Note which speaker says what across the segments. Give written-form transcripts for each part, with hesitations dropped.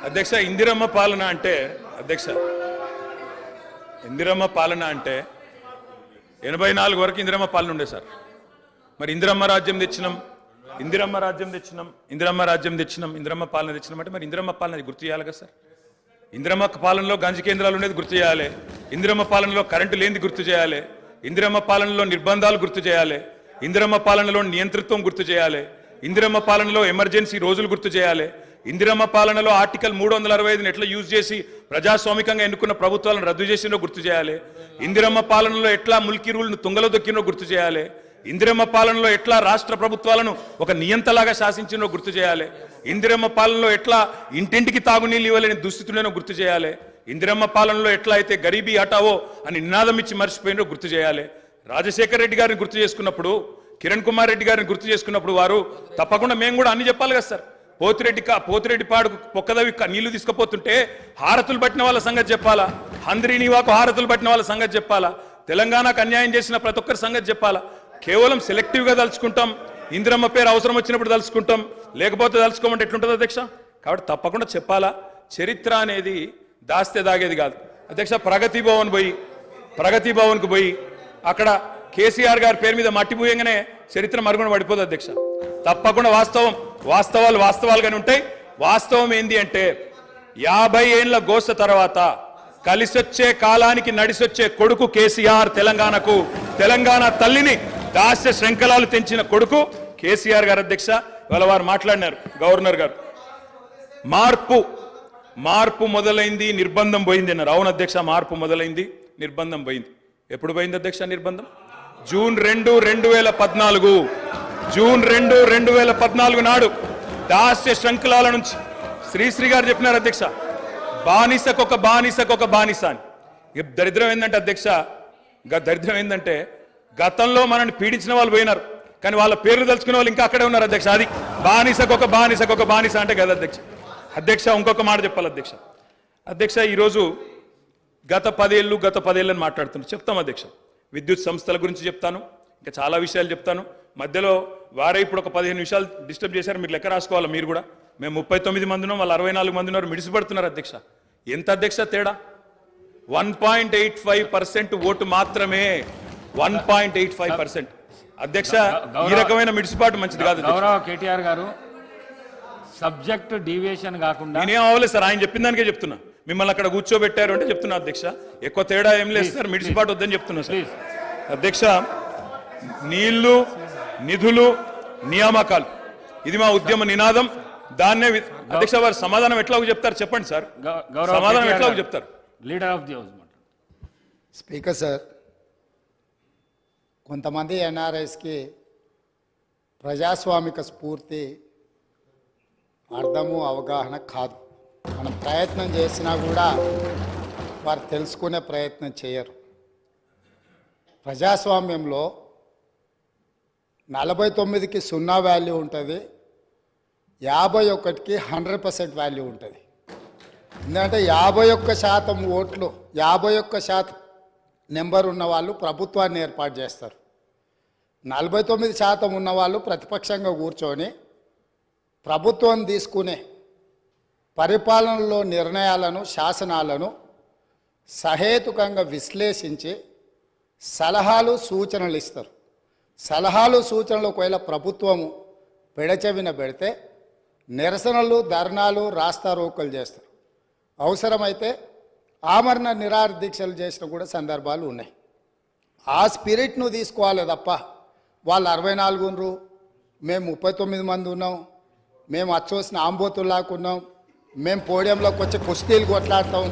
Speaker 1: అధ్యక్ష ఇందిరమ్మ పాలన అంటే అధ్యక్ష ఇందిరమ్మ పాలన అంటే 84 వరకు ఇందిరమ్మ పాలన ఉండే సార్. మరి ఇందిరమ్మ రాజ్యం తెచ్చినాం, ఇందిరమ్మ పాలన తెచ్చినాం అంటే మరి ఇందిరమ్మ పాలన గుర్తు చేయాలి కదా సార్. ఇందిరమ్మ పాలనలో గంజి కేంద్రాలు ఉండేది గుర్తు చేయాలి, ఇందిరమ్మ పాలనలో కరెంటు లేనిది గుర్తు చేయాలి, ఇందిరమ్మ పాలనలో నిర్బంధాలు గుర్తు చేయాలి, ఇందిరమ్మ పాలనలో నియంతృత్వం గుర్తు చేయాలి, ఇందిరమ్మ పాలనలో ఎమర్జెన్సీ రోజులు గుర్తు చేయాలి, ఇందిరమ్మ పాలనలో ఆర్టికల్ 365ని ఎట్లా యూజ్ చేసి ప్రజాస్వామికంగా ఎన్నుకున్న ప్రభుత్వాలను రద్దు చేసినో గుర్తు చేయాలి, ఇందిరమ్మ పాలనలో ఎట్లా ముల్కీ రూల్ను తుంగలో దొక్కినో గుర్తు చేయాలి, ఇందిరమ్మ పాలనలో ఎట్లా రాష్ట్ర ప్రభుత్వాలను ఒక నియంతలాగా శాసించినో గుర్తు చేయాలి, ఇందిరమ్మ పాలనలో ఎట్లా ఇంటింటికి తాగునీళ్ళు ఇవ్వలేని దుస్థితులను గుర్తు చేయాలి, ఇందిరమ్మ పాలనలో ఎట్లా అయితే గరీబీ హటావో అని నినాదం ఇచ్చి మర్చిపోయినో గుర్తు చేయాలి. రాజశేఖర రెడ్డి గారిని గుర్తు చేసుకున్నప్పుడు, కిరణ్ కుమార్ రెడ్డి గారిని గుర్తు చేసుకున్నప్పుడు వారు తప్పకుండా మేము కూడా అన్ని చెప్పాలి కదా సార్. పోతిరెడ్డి పాడుకు పొక్కదవి నీళ్లు తీసుకుపోతుంటే హారతులు పట్టిన వాళ్ళ సంగతి చెప్పాలా, హంద్రీనివాకు హారతులు పట్టిన వాళ్ళ సంగతి చెప్పాలా, తెలంగాణకు అన్యాయం చేసిన ప్రతి ఒక్కరి సంగతి చెప్పాలా. కేవలం సెలెక్టివ్గా తలుచుకుంటాం, ఇందిరమ్మ పేరు అవసరం వచ్చినప్పుడు తలుచుకుంటాం, లేకపోతే తలుచుకోమంటే ఎట్లుంటుంది అధ్యక్ష. కాబట్టి తప్పకుండా చెప్పాలా. చరిత్ర అనేది దాస్తే దాగేది కాదు అధ్యక్ష. ప్రగతి భవన్కు పోయి అక్కడ కేసీఆర్ గారి పేరు మీద మట్టి పూయంగానే చరిత్ర మరుగున పడిపోదు అధ్యక్ష. తప్పకుండా వాస్తవాలుగానే ఉంటాయి. వాస్తవం ఏంది అంటే 50 ఏళ్ల గోస తర్వాత కలిసొచ్చే కాలానికి నడిసొచ్చే కొడుకు కేసీఆర్. తెలంగాణ తల్లిని దాస్య శృంఖలాలు తెంచిన కొడుకు కేసీఆర్ గారు అధ్యక్ష. ఇవాళ వారు మాట్లాడినారు గవర్నర్ గారు, మార్పు మొదలైంది, నిర్బంధం పోయింది అన్నారు. అవును అధ్యక్ష, మార్పు మొదలైంది, నిర్బంధం పోయింది. ఎప్పుడు పోయింది అధ్యక్ష నిర్బంధం? జూన్ 2, 2014 నాడు దాస్య శృంఖలాల నుంచి శ్రీశ్రీ గారు చెప్పినారు అధ్యక్ష, బానిసకొక బానిస అని. దరిద్రం ఏంటంటే అధ్యక్ష, దరిద్రం ఏంటంటే గతంలో మనల్ని పీడించిన వాళ్ళు పోయినారు, కానీ వాళ్ళ పేర్లు తలుచుకునే వాళ్ళు ఇంకా అక్కడే ఉన్నారు అధ్యక్ష. అది బానిసకొక బానిస అంటే కదా అధ్యక్ష. ఇంకొక మాట చెప్పాలి అధ్యక్ష. ఈరోజు గత 10 ఏళ్ళని మాట్లాడుతున్నాను, చెప్తాం అధ్యక్ష. విద్యుత్ సంస్థల గురించి చెప్తాను, ఇంకా చాలా విషయాలు చెప్తాను. మధ్యలో వారే ఇప్పుడు ఒక 15 నిమిషాలు డిస్టర్బ్ చేశారు, మీరు లెక్క రాసుకోవాలి మీరు కూడా. మేము 39 మంది ఉన్నాం, వాళ్ళు 64 మంది ఉన్నారు, మిడిసిపడుతున్నారు అధ్యక్ష. ఎంత అధ్యక్ష తేడా? 1.85% ఓటు మాత్రమే, 1.85% అధ్యక్ష. ఈ రకమైన మిడిసిపాటు మంచిది కాదు.
Speaker 2: గౌరవ కేటీఆర్ గారు, సబ్జెక్ట్ డీవియేషన్ కాకుండా
Speaker 1: నేనేం అవ్వలేదు సార్, ఆయన చెప్పిన దానికే చెప్తున్నా. మిమ్మల్ని అక్కడ కూర్చోబెట్టారు అంటే చెప్తున్నా అధ్యక్ష. ఎక్కువ తేడా ఏం లేదు సార్, మిడిసిపాటు వద్దని చెప్తున్నా సార్ అధ్యక్ష. నీళ్లు, నిధులు, నియామకాలు, ఇది మా ఉద్యమ నినాదం. దాన్నే అధ్యక్ష వారు సమాధానం ఎట్లా చెప్తారు చెప్పండి సార్, సమాధానం ఎట్లా చెప్తారు?
Speaker 2: Leader of the house.
Speaker 3: Speaker sir, కొంతమంది ఎన్ఆర్ఐస్కి ప్రజాస్వామిక స్ఫూర్తి అర్థము అవగాహన కాదు. మనం ప్రయత్నం చేసినా కూడా వారు తెలుసుకునే ప్రయత్నం చేయరు. ప్రజాస్వామ్యంలో 49కి 0 వాల్యూ ఉంటుంది, 51కి 100% వాల్యూ ఉంటుంది. ఎందుకంటే 51% ఓట్లు, 51% నెంబర్ ఉన్న వాళ్ళు ప్రభుత్వాన్ని ఏర్పాటు చేస్తారు. 49% ఉన్నవాళ్ళు ప్రతిపక్షంగా కూర్చొని ప్రభుత్వం తీసుకునే పరిపాలనలో నిర్ణయాలను, శాసనాలను సహేతుకంగా విశ్లేషించి సలహాలు, సూచనలు ఇస్తారు. సలహాలు, సూచనలు ఒకవేళ ప్రభుత్వము పెడచెవిన పెడితే నిరసనలు, ధర్నాలు, రాస్తారోకలు చేస్తారు. అవసరమైతే ఆమరణ నిరాహార దీక్షలు చేసిన కూడా సందర్భాలు ఉన్నాయి. ఆ స్పిరిట్ను తీసుకోవాలి తప్ప వాళ్ళు 64 ఉన్నారు, మేము 39 మంది ఉన్నాం, మేము అచ్చోసిన ఆంబోతుల్లాకున్నాం, మేము పోడియంలోకి వచ్చి కుస్తీలు కొట్లాడతాం,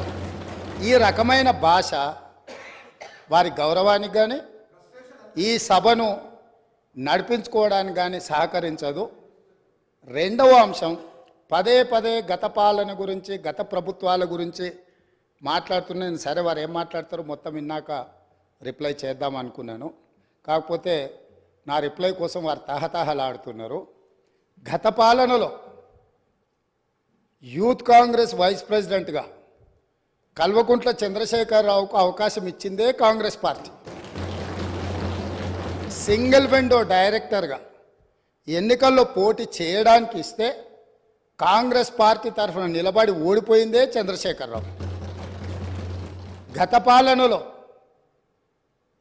Speaker 3: ఈ రకమైన భాష వారి గౌరవానికి కానీ ఈ సభను నడిపించుకోవడానికి కానీ సహకరించదు. రెండవ అంశం, పదే గత పాలన గురించి, గత ప్రభుత్వాల గురించి మాట్లాడుతున్నాను. సరే, వారు ఏం మాట్లాడతారో మొత్తం విన్నాక రిప్లై చేద్దాం అనుకున్నాను. కాకపోతే నా రిప్లై కోసం వారు తహతహలాడుతున్నారు. గత పాలనలో యూత్ కాంగ్రెస్ వైస్ ప్రెసిడెంట్గా కల్వకుంట్ల చంద్రశేఖరరావుకు అవకాశం ఇచ్చిందే కాంగ్రెస్ పార్టీ. సింగిల్ విండో డైరెక్టర్గా ఎన్నికల్లో పోటీ చేయడానికి ఇస్తే కాంగ్రెస్ పార్టీ తరఫున నిలబడి ఓడిపోయిందే చంద్రశేఖరరావు. గత పాలనలో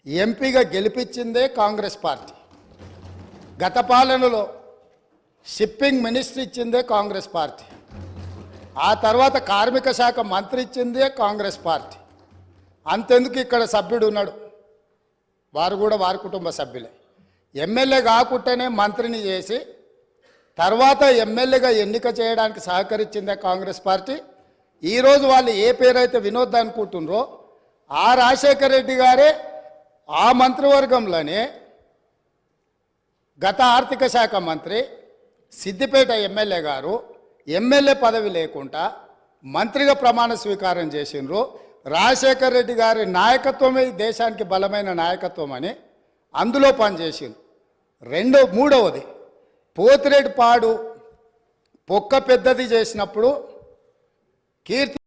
Speaker 3: ఎంపీగా గెలిపించిందే కాంగ్రెస్ పార్టీ. గత పాలనలో షిప్పింగ్ మినిస్టర్ ఇచ్చిందే కాంగ్రెస్ పార్టీ. ఆ తర్వాత కార్మిక శాఖ మంత్రి ఇచ్చిందే కాంగ్రెస్ పార్టీ. అంతెందుకు ఇక్కడ సభ్యుడు ఉన్నాడు, వారు కూడా వారి కుటుంబ సభ్యులే. ఎమ్మెల్యే కాకుండానే మంత్రిని చేసి తర్వాత ఎమ్మెల్యేగా ఎన్నిక చేయడానికి సహకరించిందే కాంగ్రెస్ పార్టీ. ఈరోజు వాళ్ళు ఏ పేరైతే వినోద్ అనుకుంటున్నారో ఆ రాజశేఖర రెడ్డి గారే ఆ మంత్రివర్గంలోనే గత ఆర్థిక శాఖ మంత్రి సిద్దిపేట ఎమ్మెల్యే గారు ఎమ్మెల్యే పదవి లేకుండా మంత్రిగా ప్రమాణ స్వీకారం చేసిండ్రు. రాజశేఖర రెడ్డి గారి నాయకత్వమే ఈ దేశానికి బలమైన నాయకత్వం అని అందులో పనిచేసిండ్రు. మూడవది పోతిరెడ్డి పాడు పొక్క పెద్దది చేసినప్పుడు కీర్తి